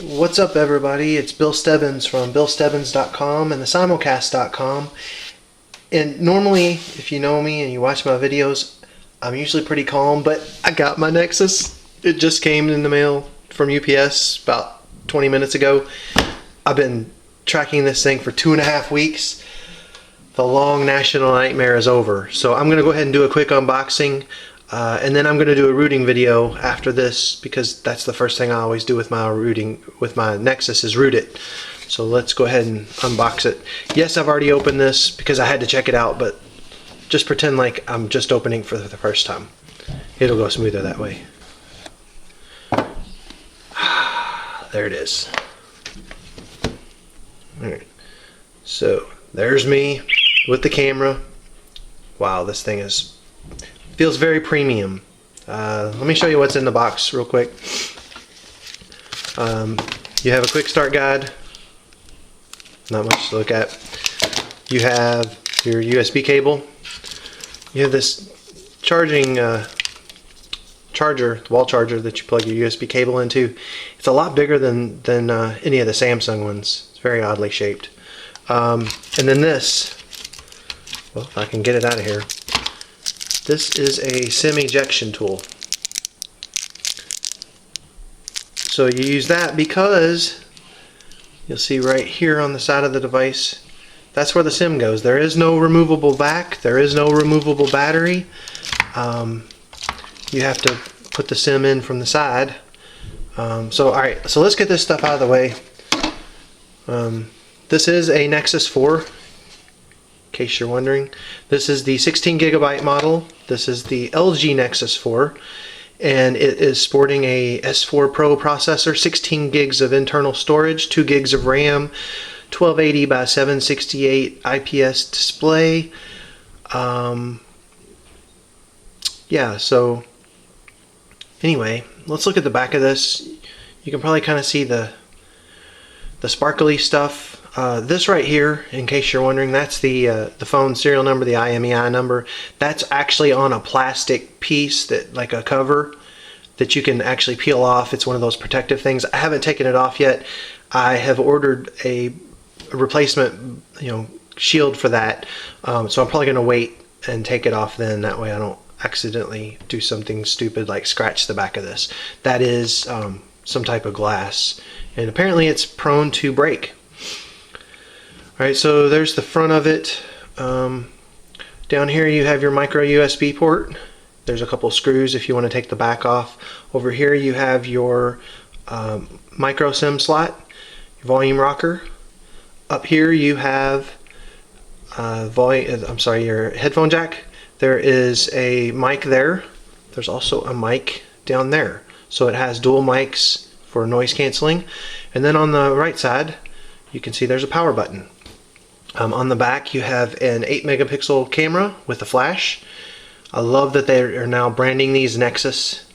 What's up, everybody? It's Bill Stebbins from BillStebbins.com and the Simulcast.com. And normally, if you know me and you watch my videos, I'm usually pretty calm, but I got my Nexus. It just came in the mail from UPS about 20 minutes ago. I've been tracking this thing for 2.5 weeks. The long national nightmare is over. So I'm going to go ahead and do a quick unboxing. And then I'm going to do a rooting video after this, because that's the first thing I always do with my Nexus is root it. So let's go ahead and unbox it. Yes, I've already opened this because I had to check it out, but just pretend like I'm just opening for the first time. It'll go smoother that way. There it is. Alright, so there's me with the camera. Wow, this thing feels very premium. Let me show you what's in the box real quick. You have a quick start guide. Not much to look at. You have your USB cable. You have this charging wall charger that you plug your USB cable into. It's a lot bigger than any of the Samsung ones. It's very oddly shaped. And then this, well, if I can get it out of here. This is a SIM ejection tool. So you use that because you'll see right here on the side of the device, that's where the SIM goes. There is no removable back. There is no removable battery. You have to put the SIM in from the side. Alright, so let's get this stuff out of the way. This is a Nexus 4. In case you're wondering, this is the 16 gigabyte model. This is the LG Nexus 4, and it is sporting a S4 Pro processor, 16 gigs of internal storage, 2 gigs of RAM, 1280 by 768 IPS display. Yeah, so anyway, let's look at the back of this. You can probably kind of see the sparkly stuff. This right here, in case you're wondering, that's the phone serial number, the IMEI number. That's actually on a plastic piece, that like a cover that you can actually peel off. It's one of those protective things. I haven't taken it off yet. I have ordered a replacement, shield for that. So I'm probably going to wait and take it off then. That way I don't accidentally do something stupid like scratch the back of this. That is some type of glass, and apparently it's prone to break. Alright, so there's the front of it. Down here you have your micro USB port. There's a couple screws if you want to take the back off. Over here you have your micro SIM slot, your volume rocker. Up here you have your headphone jack. There is a mic there. There's also a mic down there. So it has dual mics for noise canceling. And then on the right side, you can see there's a power button. On the back you have an 8 megapixel camera with a flash. I love that they are now branding these Nexus.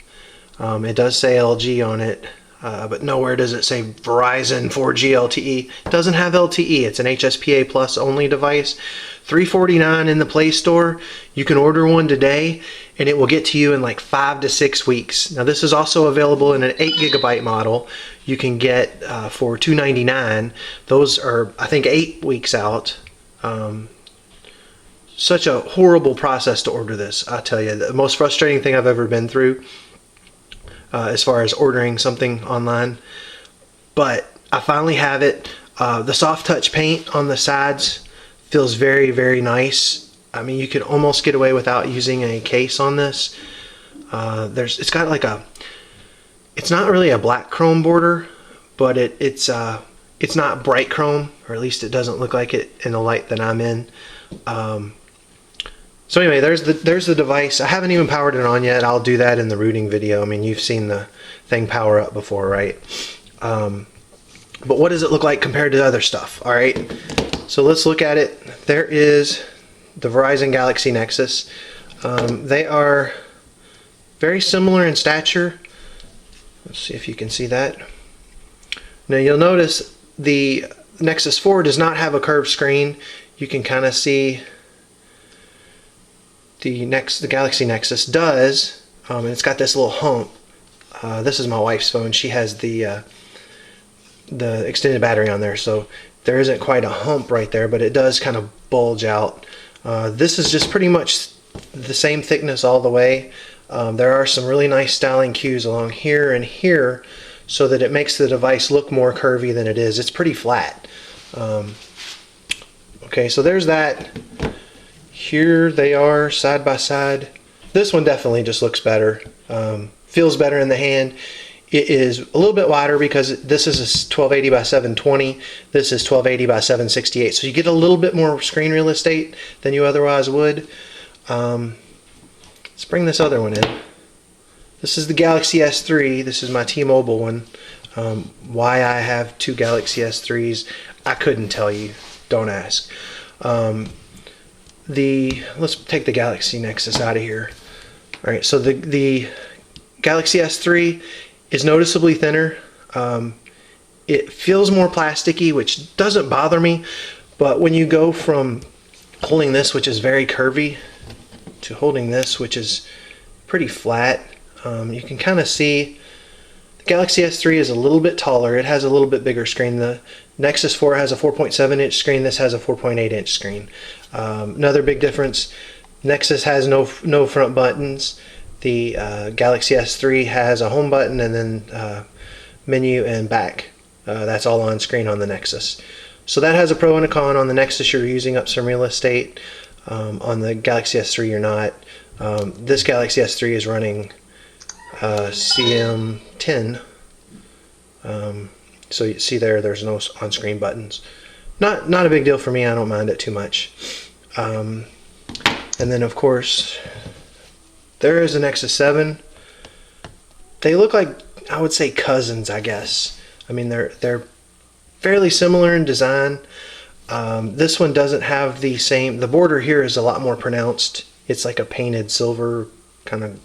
It does say LG on it, but nowhere does it say Verizon 4G LTE. It doesn't have LTE. It's an HSPA Plus only device. $349 in the Play Store. You can order one today and it will get to you in like 5 to 6 weeks. Now this is also available in an 8 gigabyte model. You can get for $299. Those are, I think, 8 weeks out. Such a horrible process to order this, I tell you. The most frustrating thing I've ever been through as far as ordering something online. But I finally have it. The soft touch paint on the sides feels very, very nice. I mean, you could almost get away without using a case on this. It's got like it's not really a black chrome border, but it's not bright chrome, or at least it doesn't look like it in the light that I'm in. So anyway, there's the device. I haven't even powered it on yet. I'll do that in the rooting video. I mean, you've seen the thing power up before, right? But what does it look like compared to other stuff? All right, so let's look at it. There is the Verizon Galaxy Nexus. They are very similar in stature. Let's see if you can see that. Now you'll notice the Nexus 4 does not have a curved screen. You can kind of see the Galaxy Nexus does, and it's got this little hump. This is my wife's phone. She has the the extended battery on there, so there isn't quite a hump right there, but it does kind of bulge out. This is just pretty much the same thickness all the way. There are some really nice styling cues along here and here, so that it makes the device look more curvy than it is. It's pretty flat. Okay, so there's that. Here they are side by side. This one definitely just looks better. Feels better in the hand. It is a little bit wider because this is a 1280 by 720. This is 1280 by 768. So you get a little bit more screen real estate than you otherwise would. Let's bring this other one in. This is the Galaxy S3. This is my T-Mobile one. Why I have two Galaxy S3s, I couldn't tell you. Don't ask. Let's take the Galaxy Nexus out of here. All right, so the Galaxy S3 is noticeably thinner. It feels more plasticky, which doesn't bother me, but when you go from holding this, which is very curvy, to holding this, which is pretty flat, you can kind of see the Galaxy S3 is a little bit taller. It has a little bit bigger screen. The Nexus 4 has a 4.7 inch screen. This has a 4.8 inch screen. Another big difference, Nexus has no front buttons. The Galaxy S3 has a home button and then menu and back. That's all on screen on the Nexus. So that has a pro and a con. On the Nexus you're using up some real estate. On the Galaxy S3 you're not. This Galaxy S3 is running CM10. So you see there's no on-screen buttons. Not a big deal for me. I don't mind it too much. And then of course there is a Nexus 7. They look like, I would say, cousins, I guess. I mean, they're fairly similar in design. This one doesn't have the same, the border here is a lot more pronounced. It's like a painted silver, kind of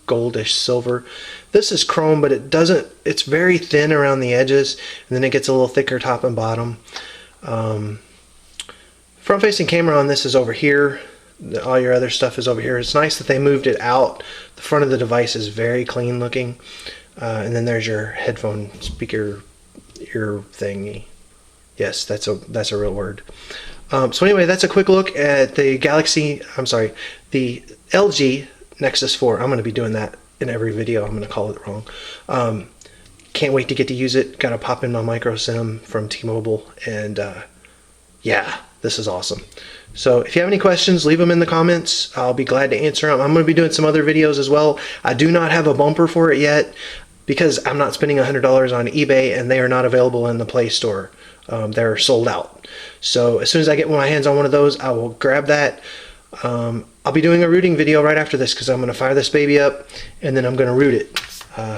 goldish silver. This is chrome, but it's very thin around the edges, and then it gets a little thicker top and bottom. Front-facing camera on this is over here. All your other stuff is over here. It's nice that they moved it out. The front of the device is very clean looking. And then there's your headphone speaker ear thingy. Yes, that's a real word. So anyway, that's a quick look at the the LG Nexus 4. I'm going to be doing that in every video. I'm going to call it wrong. Can't wait to get to use it. Got to pop in my micro SIM from T-Mobile, and yeah, this is awesome. So if you have any questions, leave them in the comments. I'll be glad to answer them. I'm going to be doing some other videos as well. I do not have a bumper for it yet because I'm not spending $100 on eBay, and they are not available in the Play Store. They're sold out. So as soon as I get my hands on one of those, I will grab that. I'll be doing a rooting video right after this because I'm going to fire this baby up and then I'm going to root it.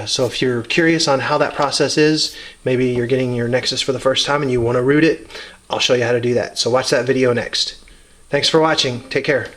So if you're curious on how that process is, maybe you're getting your Nexus for the first time and you want to root it, I'll show you how to do that. So watch that video next. Thanks for watching. Take care.